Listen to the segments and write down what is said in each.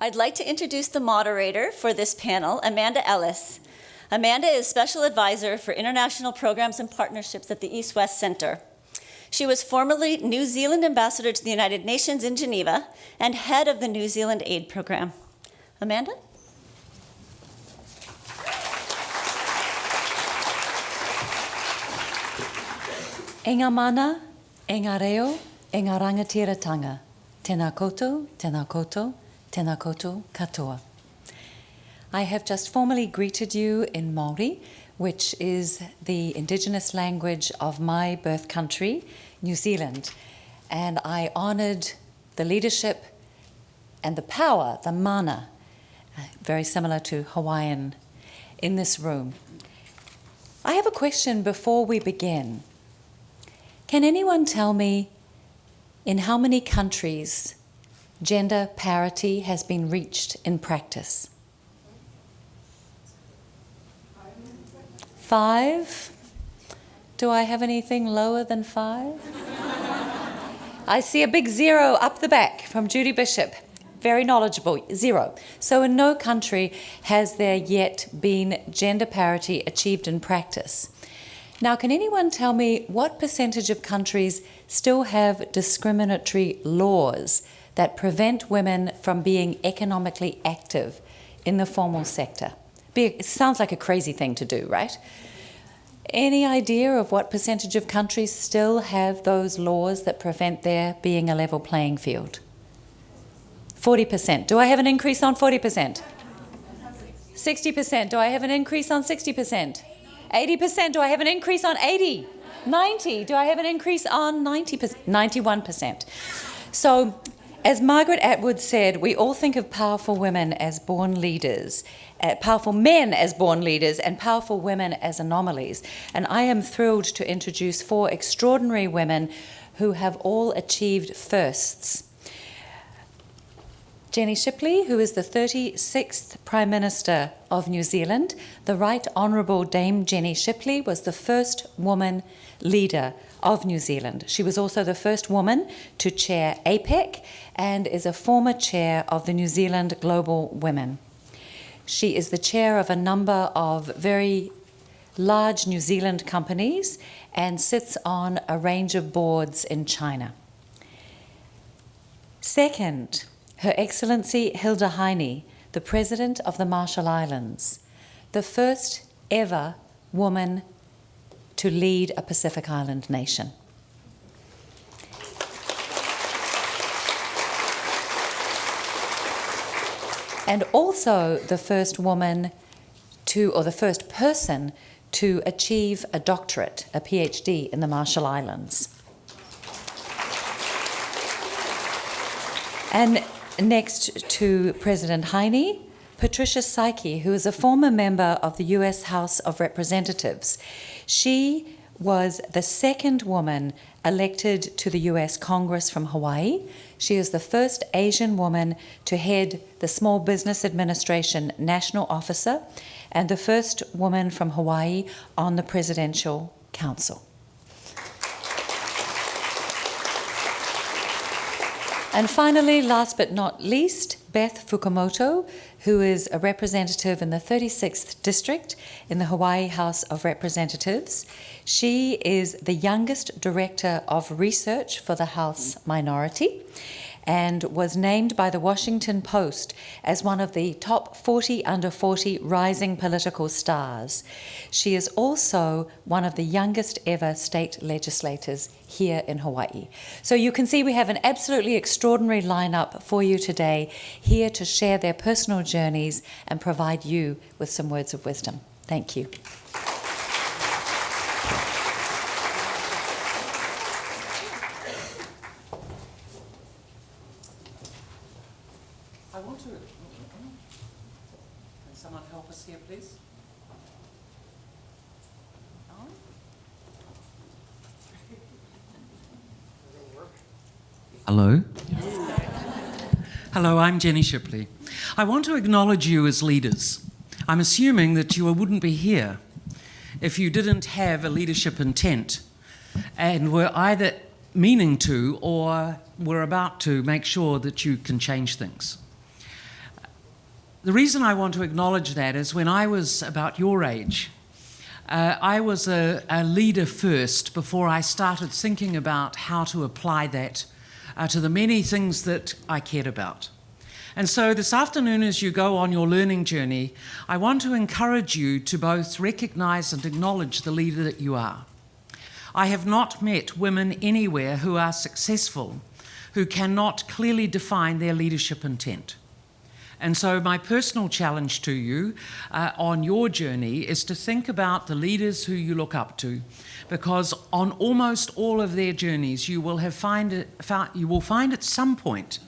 I'd like to introduce the moderator for this panel, Amanda Ellis. Amanda is Special Advisor for International Programs and Partnerships at the East-West Center. She was formerly New Zealand Ambassador to the United Nations in Geneva and head of the New Zealand Aid Program. Amanda? E ngā mana, e ngā reo, e ngā rangatiratanga. Tēnā koutou, tēnā koutou, tēnā koutou katoa. I have just formally greeted you in Māori, which is the indigenous language of my birth country, New Zealand. And I honoured the leadership and the power, the mana, very similar to Hawaiian, in this room. I have a question before we begin. Can anyone tell me in how many countries gender parity has been reached in practice? 5? Do I have anything lower than 5? I see a big 0 up the back from Judy Bishop. Very knowledgeable, 0. So in no country has there yet been gender parity achieved in practice. Now, can anyone tell me what percentage of countries still have discriminatory laws that prevent women from being economically active in the formal sector? It sounds like a crazy thing to do, right? Any idea of what percentage of countries still have those laws that prevent there being a level playing field? 40%. Do I have an increase on 40%? 60%. Do I have an increase on 60%? 80%. Do I have an increase on 80? 90. Do I have an increase on 90%? 91%. So, as Margaret Atwood said, we all think of powerful women as born leaders, powerful men as born leaders, and powerful women as anomalies. And I am thrilled to introduce 4 extraordinary women who have all achieved firsts. Jenny Shipley, who is the 36th Prime Minister of New Zealand. The Right Honourable Dame Jenny Shipley was the first woman leader of New Zealand. She was also the first woman to chair APEC and is a former chair of the New Zealand Global Women. She is the chair of a number of very large New Zealand companies and sits on a range of boards in China. Second, Her Excellency Hilda Heine, the President of the Marshall Islands, the first ever woman to lead a Pacific Island nation. And also the first woman to, or the first person to achieve a doctorate, a PhD in the Marshall Islands. And next to President Heine, Patricia Psyche, who is a former member of the US House of Representatives. She was the second woman elected to the US Congress from Hawaii. She is the first Asian woman to head the Small Business Administration National Officer and the first woman from Hawaii on the Presidential Council. And finally, last but not least, Beth Fukumoto, who is a representative in the 36th District in the Hawaii House of Representatives. She is the youngest Director of Research for the House Minority and was named by the Washington Post as one of the top 40 under 40 rising political stars. She is also one of the youngest ever state legislators here in Hawaii. So you can see we have an absolutely extraordinary lineup for you today, here to share their personal journeys and provide you with some words of wisdom. Thank you. Can someone help us here, please? Hello. Hello, I'm Jenny Shipley. I want to acknowledge you as leaders. I'm assuming that you wouldn't be here if you didn't have a leadership intent and were either meaning to or were about to make sure that you can change things. The reason I want to acknowledge that is when I was about your age, I was a leader first before I started thinking about how to apply that to the many things that I cared about. And so this afternoon, as you go on your learning journey, I want to encourage you to both recognise and acknowledge the leader that you are. I have not met women anywhere who are successful who cannot clearly define their leadership intent. And so my personal challenge to you on your journey is to think about the leaders who you look up to, because on almost all of their journeys you will find at some point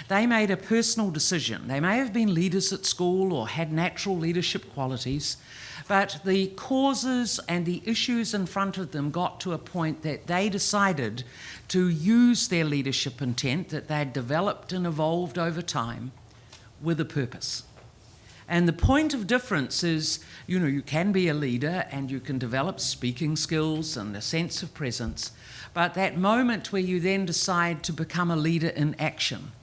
they made a personal decision. They may have been leaders at school or had natural leadership qualities, but the causes and the issues in front of them got to a point that they decided to use their leadership intent that they had developed and evolved over time with a purpose. And the point of difference is, you can be a leader and you can develop speaking skills and a sense of presence, but that moment where you then decide to become a leader in action,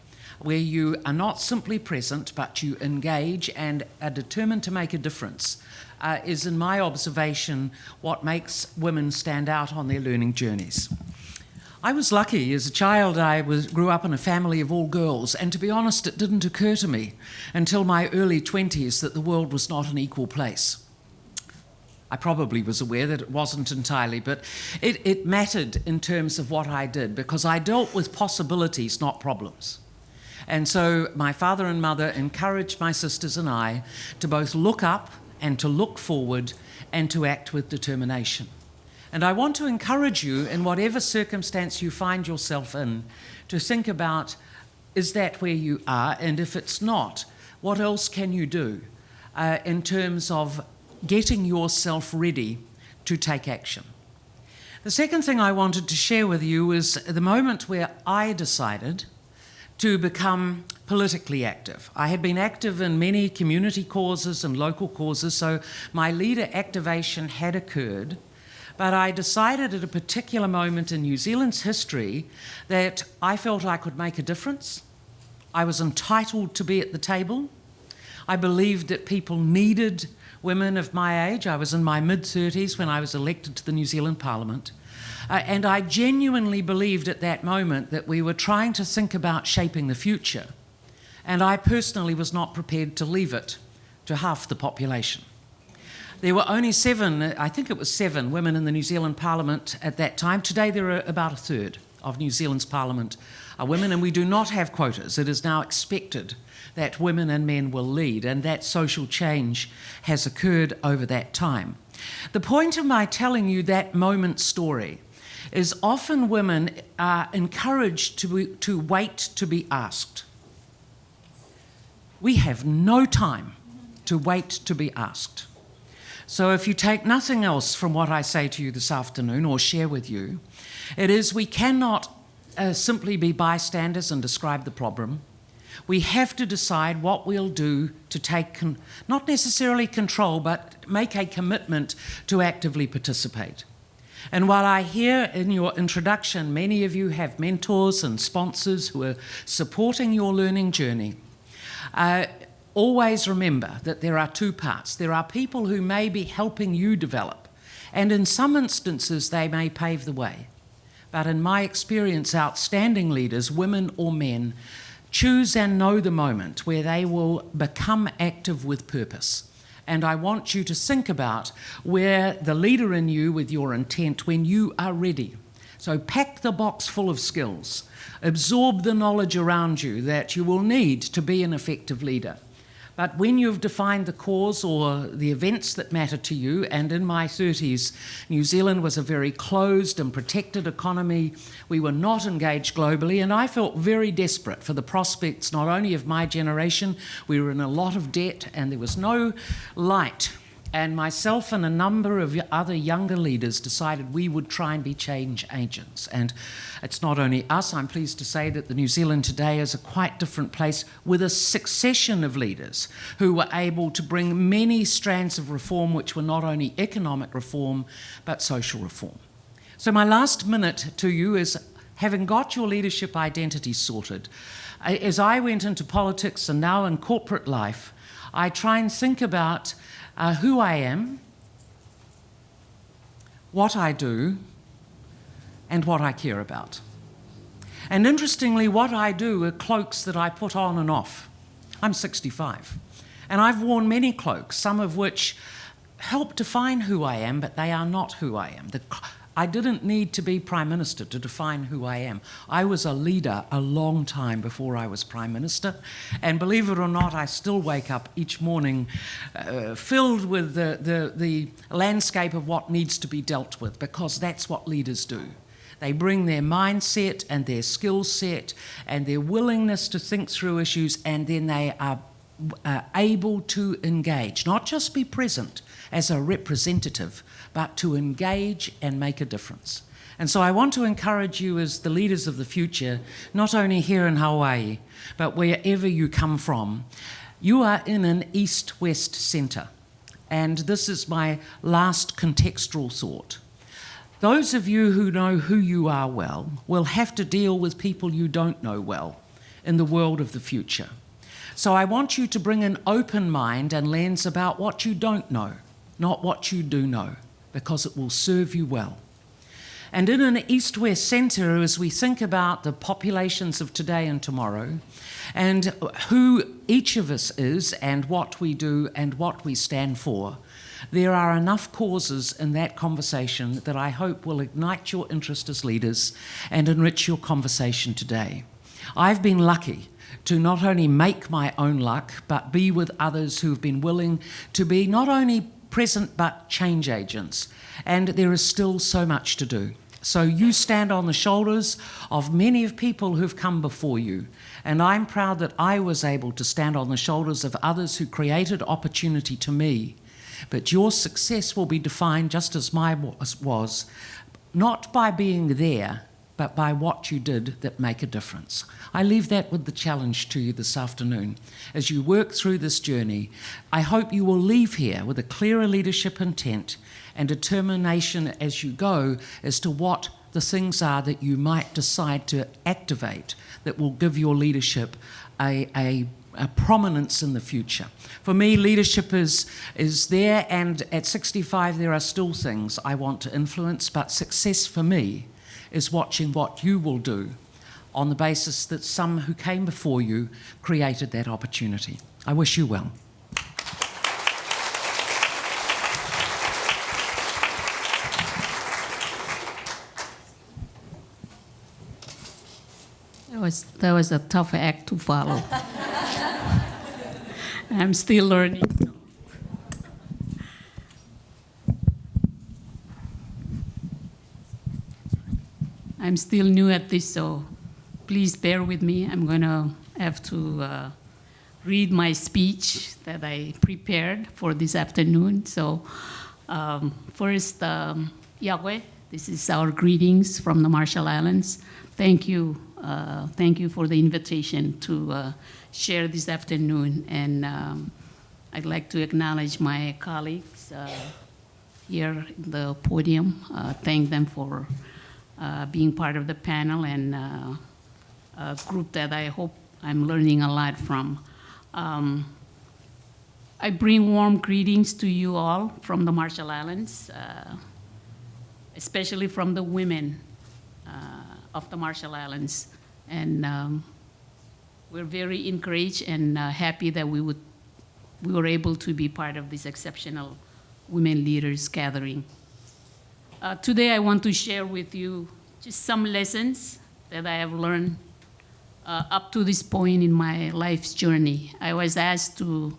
where you are not simply present, but you engage and are determined to make a difference, is, in my observation, what makes women stand out on their learning journeys. I was lucky. As a child, I grew up in a family of all girls, and to be honest, it didn't occur to me until my early 20s that the world was not an equal place. I probably was aware that it wasn't entirely, but it mattered in terms of what I did, because I dealt with possibilities, not problems. And so my father and mother encouraged my sisters and I to both look up and to look forward and to act with determination. And I want to encourage you, in whatever circumstance you find yourself in, to think about, is that where you are? And if it's not, what else can you do in terms of getting yourself ready to take action? The second thing I wanted to share with you is the moment where I decided to become politically active. I had been active in many community causes and local causes, so my leader activation had occurred. But I decided at a particular moment in New Zealand's history that I felt I could make a difference. I was entitled to be at the table. I believed that people needed women of my age. I was in my mid-30s when I was elected to the New Zealand Parliament. And I genuinely believed at that moment that we were trying to think about shaping the future. And I personally was not prepared to leave it to half the population. There were only seven women in the New Zealand Parliament at that time. Today there are about a third of New Zealand's Parliament are women, and we do not have quotas. It is now expected that women and men will lead, and that social change has occurred over that time. The point of my telling you that moment story is often women are encouraged to wait to be asked. We have no time to wait to be asked. So if you take nothing else from what I say to you this afternoon or share with you, it is we cannot simply be bystanders and describe the problem. We have to decide what we'll do to take, not necessarily control, but make a commitment to actively participate. And while I hear in your introduction, many of you have mentors and sponsors who are supporting your learning journey, always remember that there are two parts. There are people who may be helping you develop, and in some instances they may pave the way. But in my experience, outstanding leaders, women or men, choose and know the moment where they will become active with purpose. And I want you to think about where the leader in you with your intent when you are ready. So pack the box full of skills. Absorb the knowledge around you that you will need to be an effective leader. But when you've defined the cause or the events that matter to you, and in my 30s, New Zealand was a very closed and protected economy. We were not engaged globally, and I felt very desperate for the prospects not only of my generation. We were in a lot of debt, and there was no light. And myself and a number of other younger leaders decided we would try and be change agents. And it's not only us. I'm pleased to say that the New Zealand today is a quite different place with a succession of leaders who were able to bring many strands of reform, which were not only economic reform, but social reform. So my last minute to you is, having got your leadership identity sorted, as I went into politics and now in corporate life, I try and think about who I am, what I do, and what I care about. And interestingly, what I do are cloaks that I put on and off. I'm 65, and I've worn many cloaks, some of which help define who I am, but they are not who I am. I didn't need to be Prime Minister to define who I am. I was a leader a long time before I was Prime Minister, and believe it or not, I still wake up each morning filled with the landscape of what needs to be dealt with, because that's what leaders do. They bring their mindset and their skill set and their willingness to think through issues, and then they are able to engage, not just be present as a representative, but to engage and make a difference. And so I want to encourage you as the leaders of the future, not only here in Hawaii, but wherever you come from. You are in an east-west centre, and this is my last contextual thought. Those of you who know who you are well will have to deal with people you don't know well in the world of the future. So I want you to bring an open mind and lens about what you don't know, not what you do know, because it will serve you well. And in an east-west centre, as we think about the populations of today and tomorrow, and who each of us is and what we do and what we stand for, there are enough causes in that conversation that I hope will ignite your interest as leaders and enrich your conversation today. I've been lucky to not only make my own luck, but be with others who've been willing to be not only present but change agents. And there is still so much to do. So you stand on the shoulders of many of people who've come before you. And I'm proud that I was able to stand on the shoulders of others who created opportunity to me. But your success will be defined just as mine was, not by being there, but by what you did that make a difference. I leave that with the challenge to you this afternoon. As you work through this journey, I hope you will leave here with a clearer leadership intent and determination as you go as to what the things are that you might decide to activate that will give your leadership a prominence in the future. For me, leadership is there, and at 65 there are still things I want to influence, but success for me is watching what you will do on the basis that some who came before you created that opportunity. I wish you well. That was a tough act to follow. I'm still learning. I'm still new at this, so please bear with me. I'm going to have to read my speech that I prepared for this afternoon. So first, Yahweh, this is our greetings from the Marshall Islands. Thank you for the invitation to share this afternoon. And I'd like to acknowledge my colleagues here at the podium, thank them for being part of the panel and a group that I hope I'm learning a lot from. I bring warm greetings to you all from the Marshall Islands, especially from the women of the Marshall Islands. And we're very encouraged and happy that we were able to be part of this exceptional women leaders gathering. Today I want to share with you just some lessons that I have learned up to this point in my life's journey. I was asked to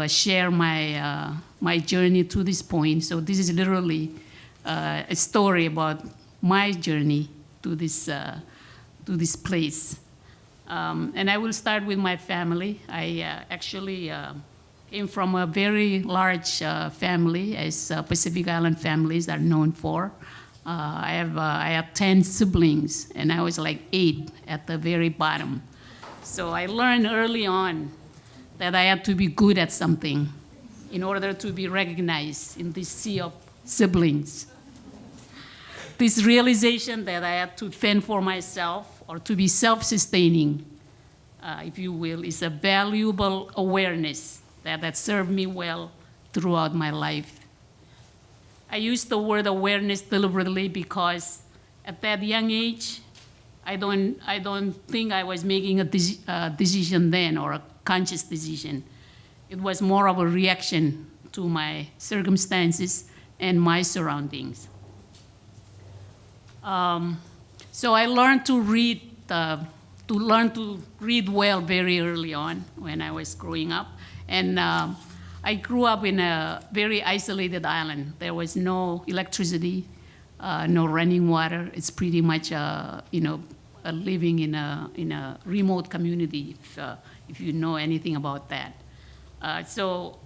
share my journey to this point, so this is literally a story about my journey to this place. And I will start with my family. I actually came from a very large family, as Pacific Island families are known for. I have 10 siblings, and I was like 8 at the very bottom. So I learned early on that I had to be good at something in order to be recognized in this sea of siblings. This realization that I had to fend for myself or to be self-sustaining if you will, is a valuable awareness that served me well throughout my life. I use the word awareness deliberately because at that young age, I don't think I was making a decision then, or a conscious decision. It was more of a reaction to my circumstances and my surroundings. So I learned to read well very early on when I was growing up. And I grew up in a very isolated island. There was no electricity, no running water. It's pretty much, living in a remote community, if you know anything about that. So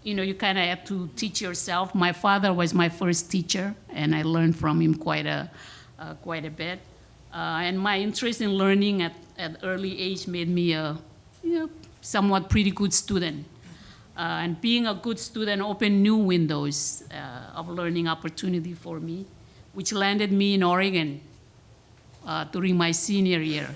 you kind of have to teach yourself. My father was my first teacher, and I learned from him quite a bit. And my interest in learning at early age made me a somewhat pretty good student. And being a good student opened new windows of learning opportunity for me, which landed me in Oregon during my senior year.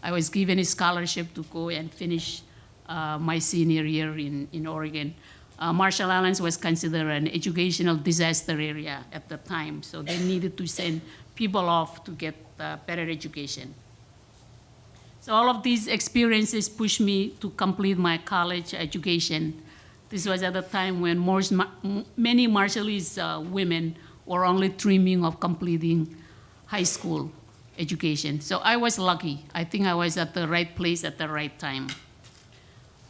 I was given a scholarship to go and finish my senior year in Oregon. Marshall Islands was considered an educational disaster area at the time, so they needed to send people off to get better education. So all of these experiences pushed me to complete my college education. This was at a time when many Marshallese women were only dreaming of completing high school education. So I was lucky. I think I was at the right place at the right time.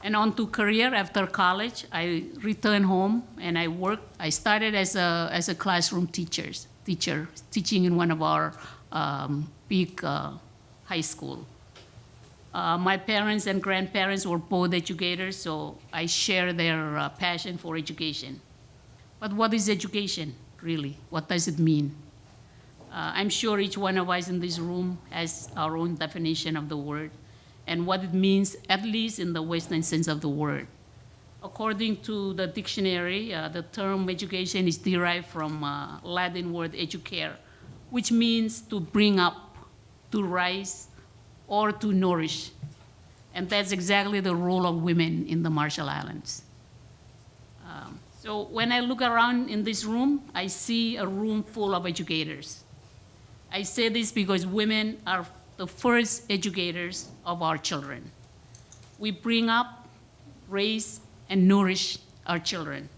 And on to career. After college, I returned home and I worked. I started as a classroom teacher, teaching in one of our big high school. My parents and grandparents were both educators, so I share their passion for education. But what is education, really? What does it mean? I'm sure each one of us in this room has our own definition of the word and what it means, at least in the Western sense of the word. According to the dictionary, the term education is derived from Latin word educare, which means to bring up, to raise, or to nourish. And that's exactly the role of women in the Marshall Islands. So when I look around in this room, I see a room full of educators. I say this because women are the first educators of our children. We bring up, raise, and nourish our children.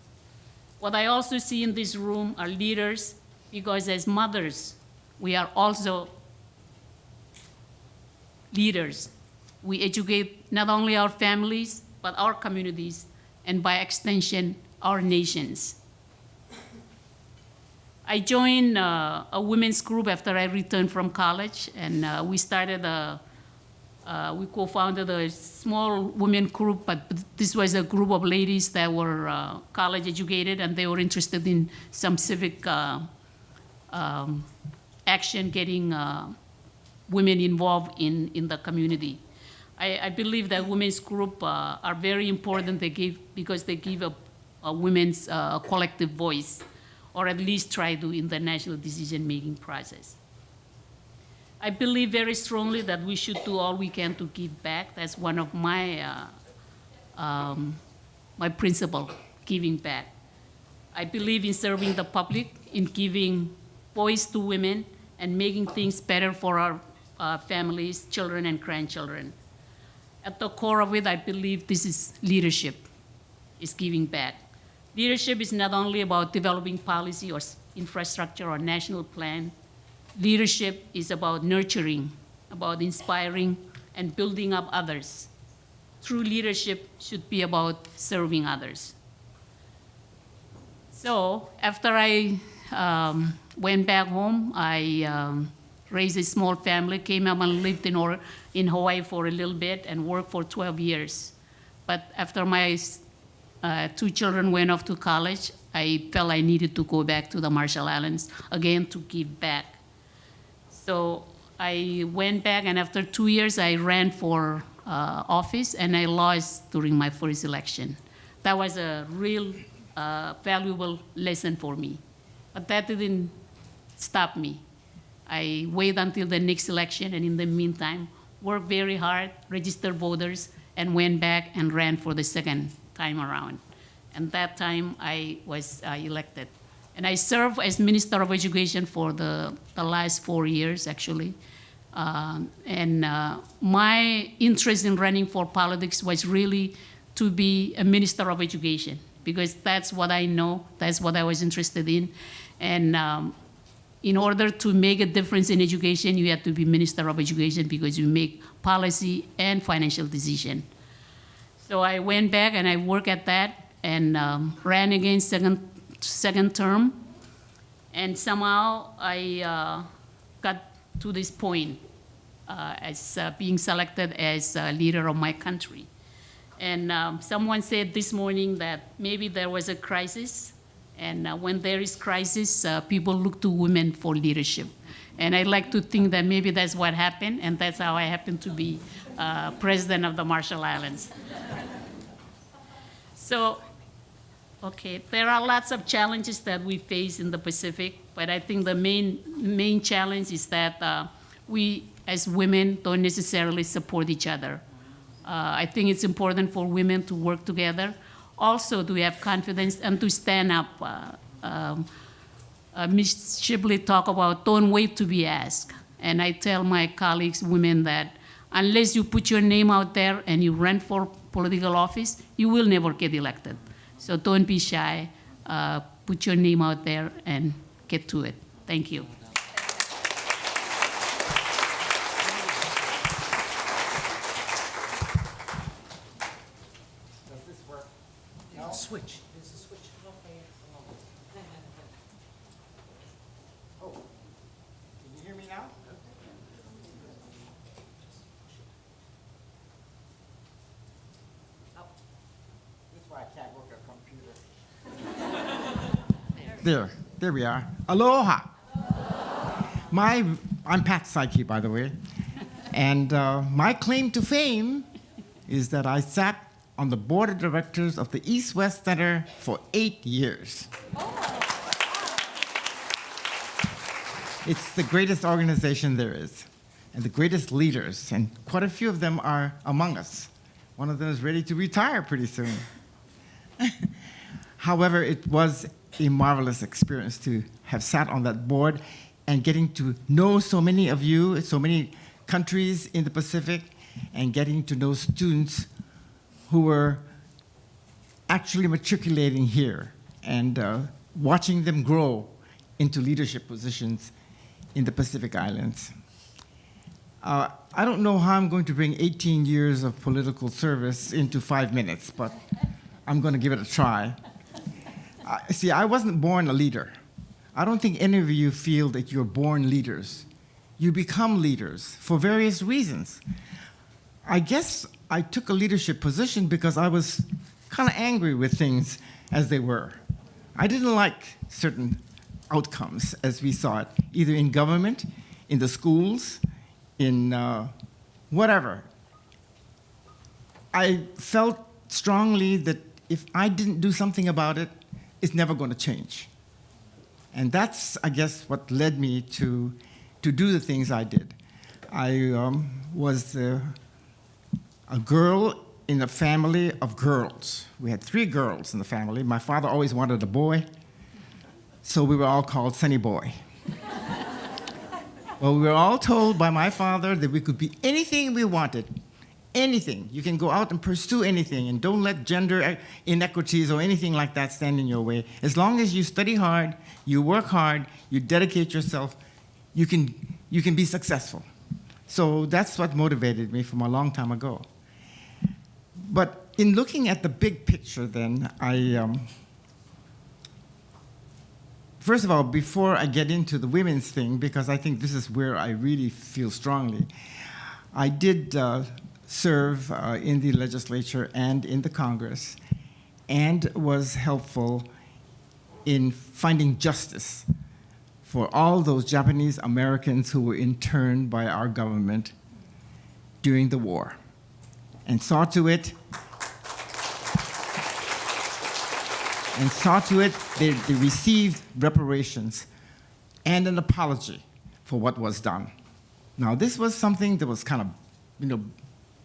What I also see in this room are leaders, because as mothers, we are also leaders. We educate not only our families, but our communities, and by extension, our nations. I joined a women's group after I returned from college, and we co-founded a small women group, but this was a group of ladies that were college educated, and they were interested in some civic action, getting women involved in the community. I believe that women's group are very important. Because they give a women's collective voice, or at least try to in the national decision-making process. I believe very strongly that we should do all we can to give back. That's one of my my principle, giving back. I believe in serving the public, in giving voice to women, and making things better for our families, children, and grandchildren. At the core of it, I believe this is leadership, is giving back. Leadership is not only about developing policy or infrastructure or national plan. Leadership is about nurturing, about inspiring, and building up others. True leadership should be about serving others. So after I went back home, I raised a small family, came up and lived in Hawaii for a little bit and worked for 12 years. But after my 2 children went off to college, I felt I needed to go back to the Marshall Islands again to give back. So I went back, and after 2 years, I ran for office, and I lost during my first election. That was a real valuable lesson for me. But that didn't stop me. I waited until the next election, and in the meantime, worked very hard, registered voters, and went back and ran for the second time around. And that time I was elected. And I served as Minister of Education for the last 4 years, actually. My interest in running for politics was really to be a Minister of Education, because that's what I know, that's what I was interested in. And in order to make a difference in education, you have to be Minister of Education, because you make policy and financial decision. So I went back and I worked at that and ran again second term. And somehow I got to this point as being selected as leader of my country. And someone said this morning that maybe there was a crisis. And when there is crisis, people look to women for leadership. And I like to think that maybe that's what happened, and that's how I happen to be president of the Marshall Islands. So, okay, there are lots of challenges that we face in the Pacific, but I think the main challenge is that we, as women, don't necessarily support each other. I think it's important for women to work together, also to have confidence and to stand up. Ms. Shipley talked about don't wait to be asked. And I tell my colleagues, women, that unless you put your name out there and you run for political office, you will never get elected. So don't be shy. Put your name out there and get to it. Thank you. Does this work? No? Switch. There's a switch halfway along. Oh, can you hear me now? This is why I can't work a computer. There we are. Aloha. I'm Pat Psyche, by the way. And my claim to fame is that I sat on the board of directors of the East-West Center for 8 years. It's the greatest organization there is, and the greatest leaders, and quite a few of them are among us. One of them is ready to retire pretty soon. However, it was a marvelous experience to have sat on that board and getting to know so many of you, so many countries in the Pacific, and getting to know students who were actually matriculating here and watching them grow into leadership positions in the Pacific Islands. I don't know how I'm going to bring 18 years of political service into 5 minutes, but I'm going to give it a try. See, I wasn't born a leader. I don't think any of you feel that you're born leaders. You become leaders for various reasons. I guess I took a leadership position because I was kind of angry with things as they were. I didn't like certain outcomes as we saw it, either in government, in the schools, in whatever. I felt strongly that if I didn't do something about it, it's never going to change. And that's, I guess, what led me to do the things I did. I was a girl in a family of girls. We had 3 girls in the family. My father always wanted a boy, so we were all called Sunny Boy. Well, we were all told by my father that we could be anything we wanted. Anything. You can go out and pursue anything, and don't let gender inequities or anything like that stand in your way. As long as you study hard, you work hard, you dedicate yourself, you can be successful. So that's what motivated me from a long time ago. But in looking at the big picture then, first of all, before I get into the women's thing, because I think this is where I really feel strongly, I did serve in the legislature and in the Congress, and was helpful in finding justice for all those Japanese Americans who were interned by our government during the war, and saw to it they received reparations and an apology for what was done. Now, this was something that was kind of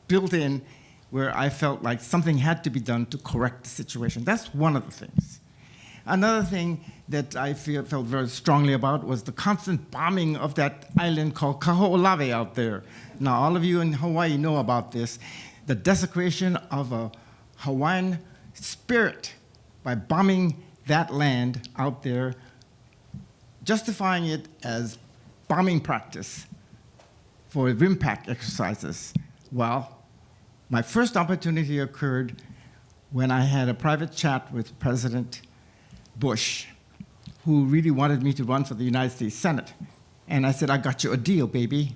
built in where I felt like something had to be done to correct the situation. That's one of the things. Another thing that I felt very strongly about was the constant bombing of that island called Kaho'olawe out there. Now, all of you in Hawaii know about this. The desecration of a Hawaiian spirit by bombing that land out there, justifying it as bombing practice for RIMPAC exercises. Well, my first opportunity occurred when I had a private chat with President Bush, who really wanted me to run for the United States Senate. And I said, I got you a deal, baby.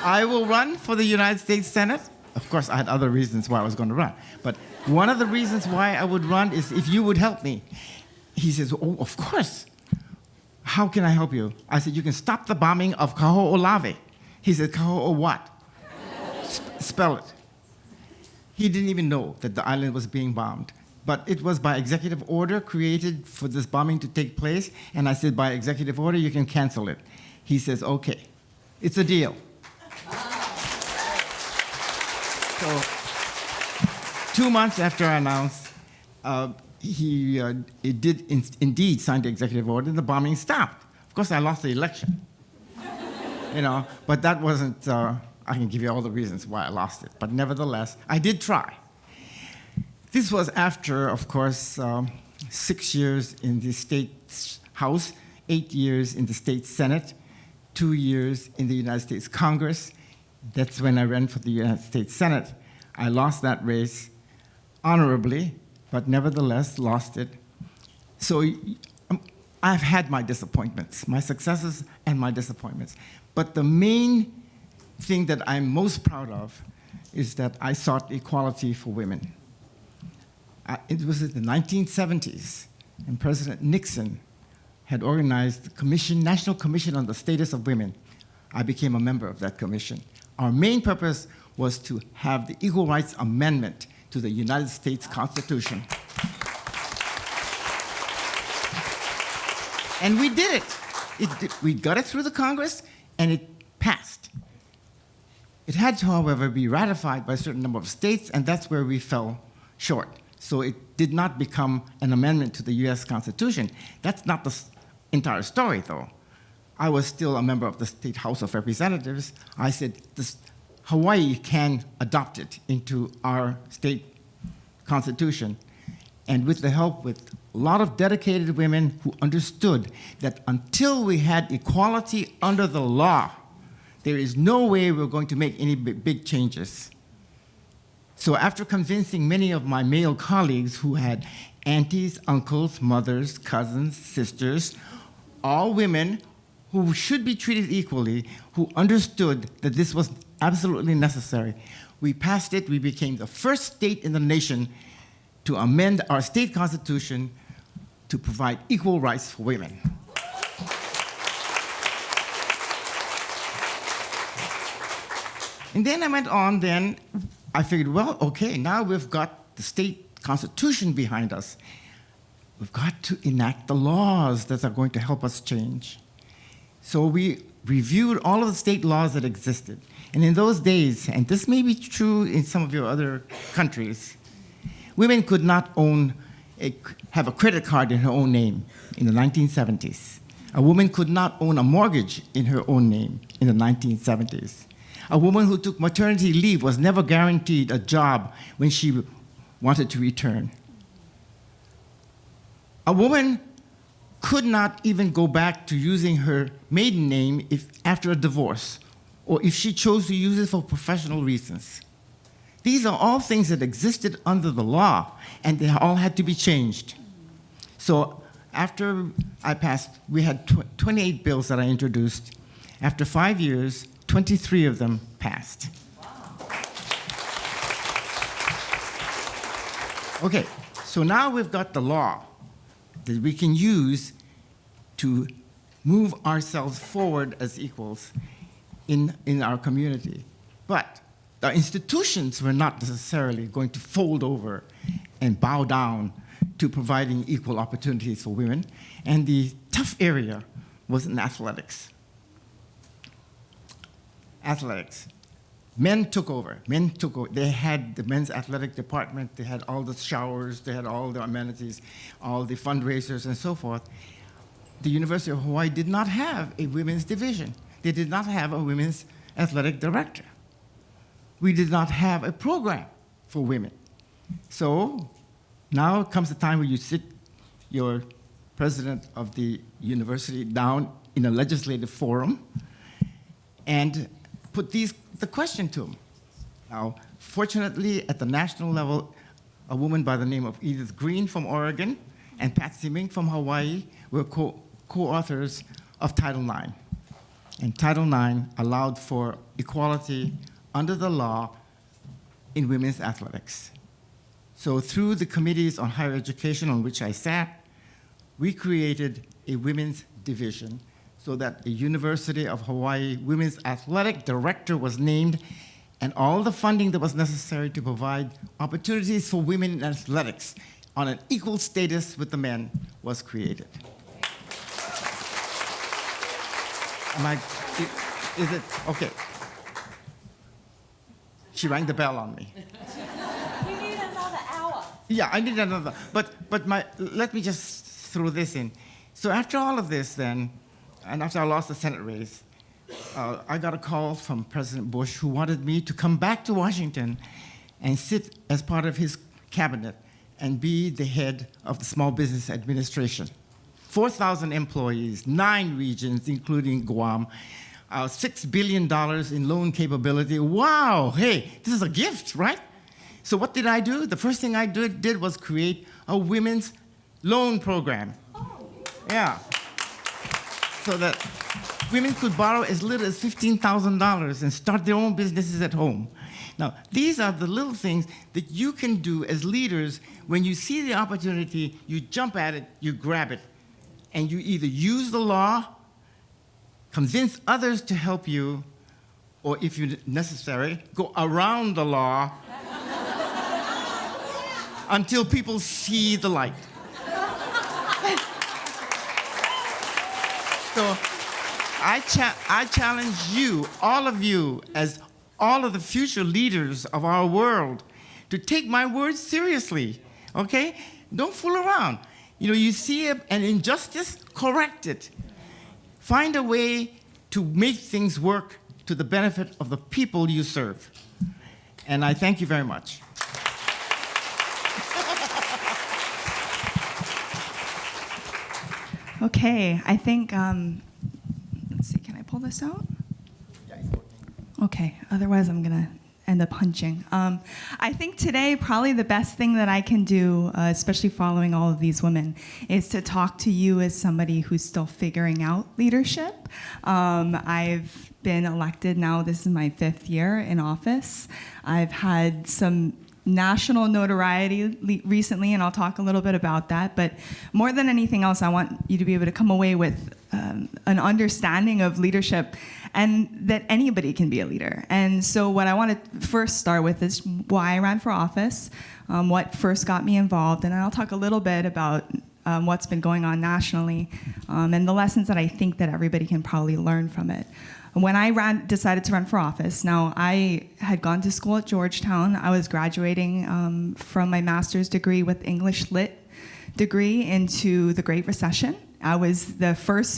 I will run for the United States Senate. Of course, I had other reasons why I was going to run. But one of the reasons why I would run is if you would help me. He says, oh, of course. How can I help you? I said, you can stop the bombing of Kaho'olawe. He said, Kaho'o what? Spell it. He didn't even know that the island was being bombed. But it was by executive order created for this bombing to take place. And I said, by executive order, you can cancel it. He says, okay, it's a deal. So 2 months after I announced, he did indeed sign the executive order, and the bombing stopped. Of course, I lost the election. But that wasn't, I can give you all the reasons why I lost it. But nevertheless, I did try. This was after, of course, 6 years in the State House, 8 years in the State Senate, 2 years in the United States Congress. That's when I ran for the United States Senate. I lost that race honorably, but nevertheless lost it. So I've had my disappointments, my successes and my disappointments. But the main thing that I'm most proud of is that I sought equality for women. It was in the 1970s, and President Nixon had organized the National Commission on the Status of Women. I became a member of that commission. Our main purpose was to have the Equal Rights Amendment to the United States Constitution. And we did it. We got it through the Congress, and it passed. It had to, however, be ratified by a certain number of states, and that's where we fell short. So it did not become an amendment to the US Constitution. That's not the entire story, though. I was still a member of the State House of Representatives. I said, Hawaii can adopt it into our state constitution. And with the help with a lot of dedicated women who understood that until we had equality under the law, there is no way we're going to make any big changes. So after convincing many of my male colleagues who had aunties, uncles, mothers, cousins, sisters, all women who should be treated equally, who understood that this was absolutely necessary, we passed it. We became the first state in the nation to amend our state constitution to provide equal rights for women. And then I went on, I figured, well, okay, now we've got the state constitution behind us. We've got to enact the laws that are going to help us change. So we reviewed all of the state laws that existed. And in those days, and this may be true in some of your other countries, women could not have a credit card in her own name in the 1970s. A woman could not own a mortgage in her own name in the 1970s. A woman who took maternity leave was never guaranteed a job when she wanted to return. A woman could not even go back to using her maiden name after a divorce, or if she chose to use it for professional reasons. These are all things that existed under the law, and they all had to be changed. So after I passed, we had 28 bills that I introduced. After 5 years, 23 of them passed. Okay, so now we've got the law that we can use to move ourselves forward as equals in our community. But the institutions were not necessarily going to fold over and bow down to providing equal opportunities for women. And the tough area was in athletics. Athletics. Men took over. Men took over. They had the men's athletic department. They had all the showers. They had all the amenities, all the fundraisers, and so forth. The University of Hawaii did not have a women's division. They did not have a women's athletic director. We did not have a program for women. So now comes the time where you sit your president of the university down in a legislative forum and put the question to him. Now, fortunately, at the national level, a woman by the name of Edith Green from Oregon and Patsy Mink from Hawaii were co-authors of Title IX. And Title IX allowed for equality under the law in women's athletics. So through the committees on higher education on which I sat, we created a women's division so that a University of Hawaii women's athletic director was named, and all the funding that was necessary to provide opportunities for women in athletics on an equal status with the men was created. Is it, okay. She rang the bell on me. We need another hour. Yeah, I need another, but let me just throw this in. So after all of this then, and after I lost the Senate race, I got a call from President Bush who wanted me to come back to Washington and sit as part of his cabinet and be the head of the Small Business Administration. 4,000 employees, 9 regions, including Guam, $6 billion in loan capability. Wow, hey, this is a gift, right? So what did I do? The first thing I did was create a women's loan program. Yeah. So that women could borrow as little as $15,000 and start their own businesses at home. Now, these are the little things that you can do as leaders. When you see the opportunity, you jump at it, you grab it, and you either use the law, convince others to help you, or if necessary, go around the law until people see the light. So I challenge you, all of you, as all of the future leaders of our world, to take my words seriously, okay? Don't fool around. You know, you see an injustice, correct it. Find a way to make things work to the benefit of the people you serve. And I thank you very much. Okay, I think, let's see, can I pull this out? Yeah, it's working. Okay, otherwise I'm gonna end up hunching. I think today probably the best thing that I can do, especially following all of these women, is to talk to you as somebody who's still figuring out leadership. I've been elected now, this is my 5th year in office. I've had some national notoriety recently, and I'll talk a little bit about that. But more than anything else, I want you to be able to come away with an understanding of leadership and that anybody can be a leader. And so what I want to first start with is why I ran for office, what first got me involved, and then I'll talk a little bit about what's been going on nationally and the lessons that I think that everybody can probably learn from it. When I decided to run for office, now I had gone to school at Georgetown. I was graduating from my master's degree with English Lit degree into the Great Recession. I was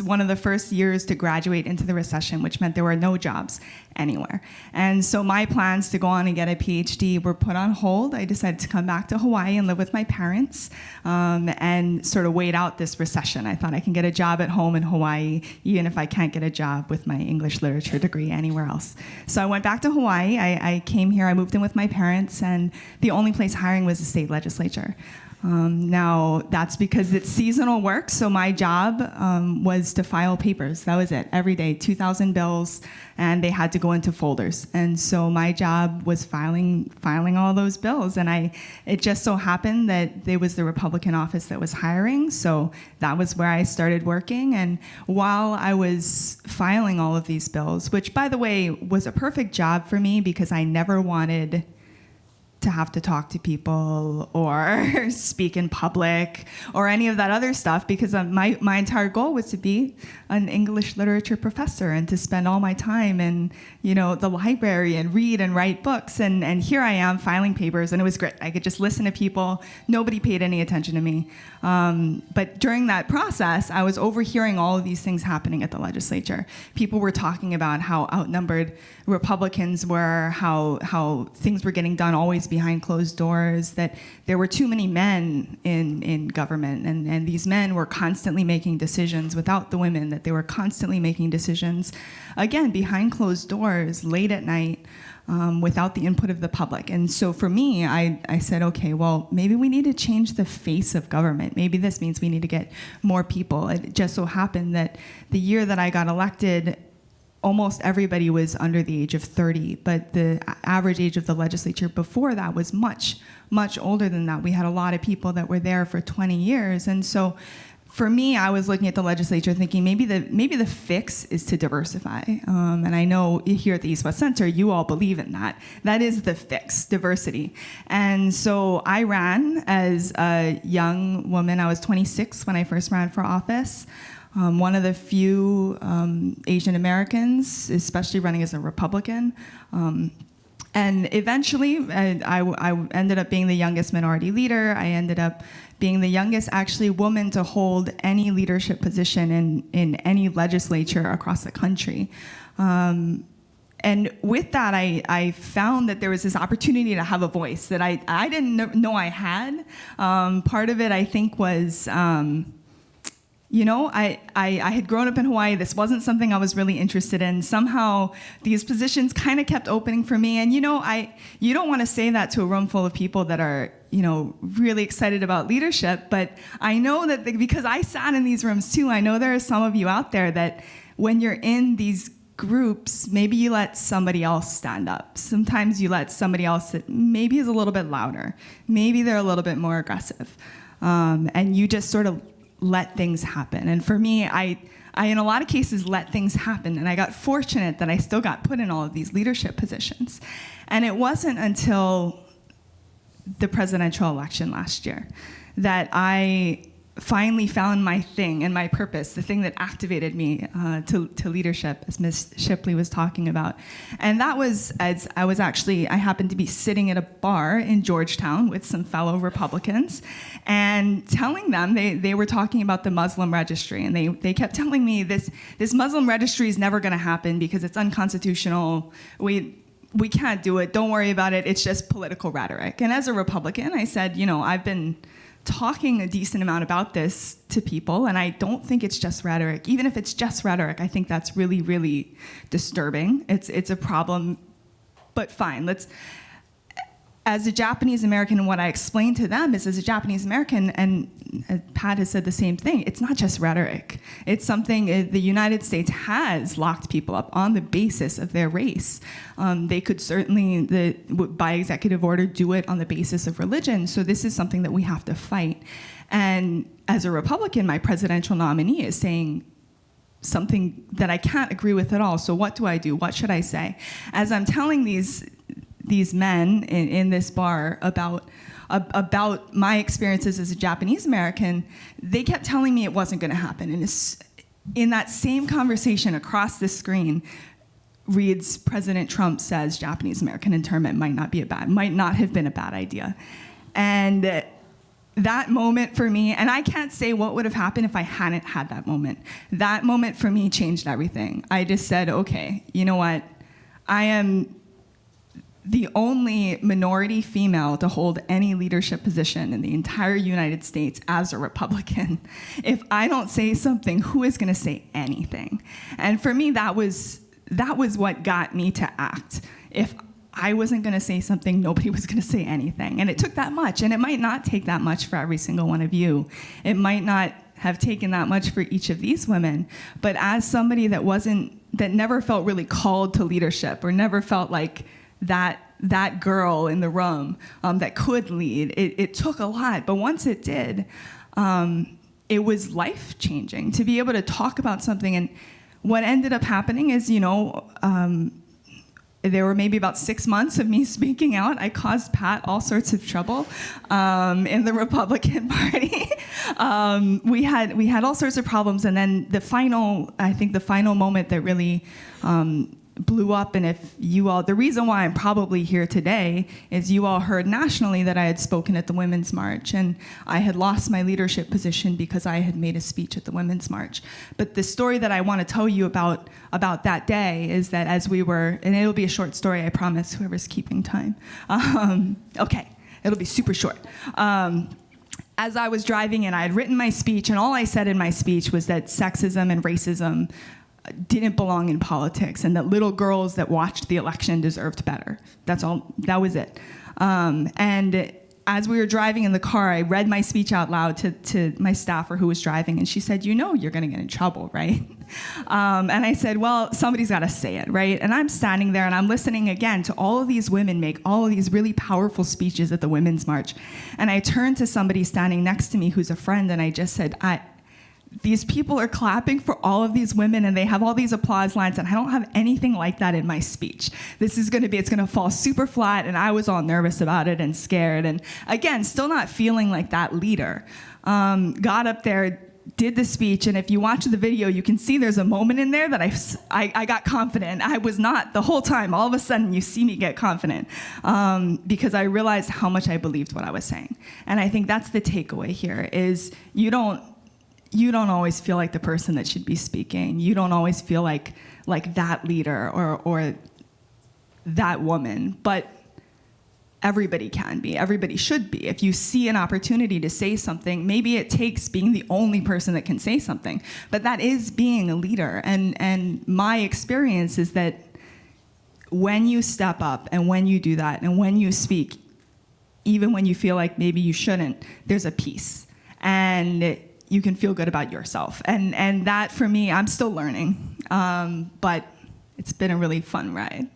one of the first years to graduate into the recession, which meant there were no jobs anywhere. And so my plans to go on and get a PhD were put on hold. I decided to come back to Hawaii and live with my parents and sort of wait out this recession. I thought I can get a job at home in Hawaii, even if I can't get a job with my English literature degree anywhere else. So I went back to Hawaii. I came here, I moved in with my parents, and the only place hiring was the state legislature. Now, that's because it's seasonal work, so my job was to file papers. That was it, every day, 2,000 bills, and they had to go into folders. And so my job was filing all those bills, and it just so happened that there was the Republican office that was hiring, so that was where I started working. And while I was filing all of these bills, which, by the way, was a perfect job for me because I never wanted to have to talk to people or speak in public or any of that other stuff, because my entire goal was to be an English literature professor and to spend all my time in, the library and read and write books. And here I am filing papers, and it was great. I could just listen to people. Nobody paid any attention to me. But during that process, I was overhearing all of these things happening at the legislature. People were talking about how outnumbered Republicans were, how things were getting done always behind closed doors, that there were too many men in government, and these men were constantly making decisions without the women, that they were constantly making decisions, again, behind closed doors, late at night, without the input of the public. And so for me, I said, okay, well, maybe we need to change the face of government. Maybe this means we need to get more people. It just so happened that the year that I got elected, almost everybody was under the age of 30, but the average age of the legislature before that was much, much older than that. We had a lot of people that were there for 20 years. And so for me, I was looking at the legislature thinking maybe the fix is to diversify. And I know here at the East West Center, you all believe in that. That is the fix, diversity. And so I ran as a young woman. I was 26 when I first ran for office. One of the few Asian Americans, especially running as a Republican. And eventually, I ended up being the youngest minority leader. I ended up being the youngest, actually, woman to hold any leadership position in any legislature across the country. And with that, I found that there was this opportunity to have a voice that I didn't know I had. Part of it, I think, was... I had grown up in Hawaii. This wasn't something I was really interested in. Somehow, these positions kind of kept opening for me. And you don't want to say that to a room full of people that are, really excited about leadership. But I know that because I sat in these rooms too, I know there are some of you out there that when you're in these groups, maybe you let somebody else stand up. Sometimes you let somebody else that maybe is a little bit louder. Maybe they're a little bit more aggressive. And you just sort of let things happen. And for me, I in a lot of cases let things happen, and I got fortunate that I still got put in all of these leadership positions. And it wasn't until the presidential election last year that I finally found my thing and my purpose, the thing that activated me to leadership, as Ms. Shipley was talking about. And that was as I happened to be sitting at a bar in Georgetown with some fellow Republicans and telling them, they were talking about the Muslim registry, and they kept telling me this Muslim registry is never going to happen because it's unconstitutional. We can't do it. Don't worry about it. It's just political rhetoric. And as a Republican, I said, I've been talking a decent amount about this to people, and I don't think it's just rhetoric. Even if it's just rhetoric, I think that's really, really disturbing. It's a problem, but fine. As a Japanese American, what I explained to them is, as a Japanese American, and Pat has said the same thing, it's not just rhetoric. It's something the United States has locked people up on the basis of their race. They could certainly, by executive order, do it on the basis of religion. So this is something that we have to fight. And as a Republican, my presidential nominee is saying something that I can't agree with at all. So what do I do? What should I say? As I'm telling these men in this bar about my experiences as a Japanese American, they kept telling me it wasn't going to happen. And in that same conversation across the screen reads, President Trump says Japanese American internment might not have been a bad idea. And that moment for me, and I can't say what would have happened if I hadn't had that moment. That moment for me changed everything. I just said, okay, you know what? I am the only minority female to hold any leadership position in the entire United States as a Republican. If I don't say something, who is going to say anything? And for me, that was what got me to act. If I wasn't going to say something, nobody was going to say anything. And it took that much, and it might not take that much for every single one of you. It might not have taken that much for each of these women, but as somebody that never felt really called to leadership, or never felt like that girl in the room that could lead, it took a lot. But once it did, it was life-changing to be able to talk about something. And what ended up happening is, there were maybe about 6 months of me speaking out. I caused Pat all sorts of trouble in the Republican Party. We had all sorts of problems, and then the final moment that really blew up, and if you all, the reason why I'm probably here today is you all heard nationally that I had spoken at the Women's March, and I had lost my leadership position because I had made a speech at the Women's March. But the story that I want to tell you about that day is that as we were, and it'll be a short story, I promise, whoever's keeping time. Okay, it'll be super short. As I was driving in, I had written my speech, and all I said in my speech was that sexism and racism didn't belong in politics, and that little girls that watched the election deserved better. That's all. That was it. And as we were driving in the car, I read my speech out loud to my staffer who was driving, and she said, "You know you're going to get in trouble, right?" And I said, "Well, somebody's got to say it, right?" And I'm standing there, and I'm listening again to all of these women make all of these really powerful speeches at the Women's March. And I turned to somebody standing next to me who's a friend, and I just said, these people are clapping for all of these women, and they have all these applause lines, and I don't have anything like that in my speech. It's going to fall super flat, and I was all nervous about it and scared, and again, still not feeling like that leader. Got up there, did the speech, and if you watch the video, you can see there's a moment in there that I got confident. I was not the whole time. All of a sudden, you see me get confident because I realized how much I believed what I was saying. And I think that's the takeaway here is you don't always feel like the person that should be speaking. You don't always feel like that leader or that woman, but everybody can be, everybody should be. If you see an opportunity to say something, maybe it takes being the only person that can say something, but that is being a leader. And my experience is that when you step up and when you do that and when you speak, even when you feel like maybe you shouldn't, there's a peace. And you can feel good about yourself. And that, for me, I'm still learning, but it's been a really fun ride.